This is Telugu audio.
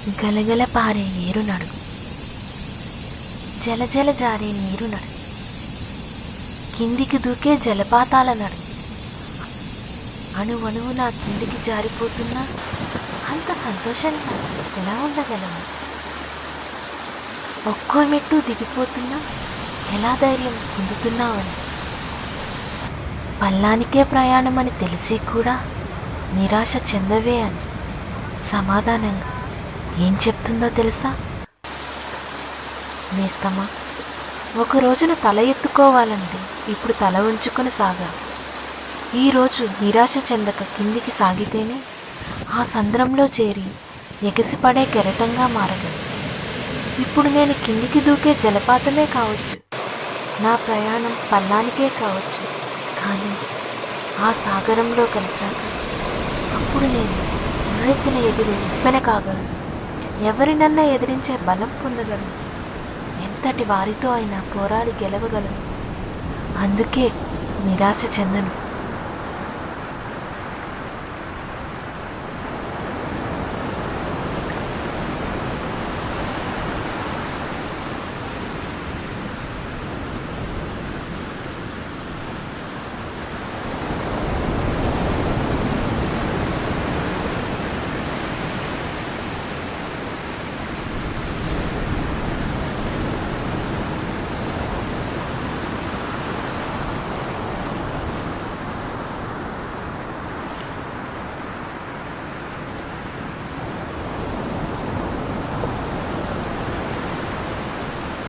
గలగల పారే ఏరు నడుగు, జలజల జారే నీరు నడుగు, కిందికి దూకే జలపాతాల నడుగు. అణువణువు నా కిందికి జారిపోతున్నా అంత సంతోషంగా ఎలా ఉండగలము? ఒక్కో మెట్టు దిగిపోతున్నా ఎలా ధైర్యం పొందుతున్నావని. పల్లానికే ప్రయాణం అని తెలిసి కూడా నిరాశ చెందవే అని సమాధానంగా ఏం చెప్తుందో తెలుసా? నేస్తమా, ఒక రోజున తల ఎత్తుకోవాలంటే ఇప్పుడు తల ఉంచుకొని సాగా. ఈరోజు నిరాశ చెందక కిందికి సాగితేనే ఆ సంద్రంలో చేరి ఎగసిపడే కెరటంగా మారగలను. ఇప్పుడు నేను కిందికి దూకే జలపాతమే కావచ్చు, నా ప్రయాణం పల్లానికే కావచ్చు, కానీ ఆ సాగరంలో కలిశాక అప్పుడు నేను ఉవ్వెత్తిన ఎగిరి ఉప్పెన కాగలను. ఎవరినన్నా ఎదిరించే బలం పొందగలను, ఎంతటి వారితో అయినా పోరాడి గెలవగలను. అందుకే నిరాశ చెందను.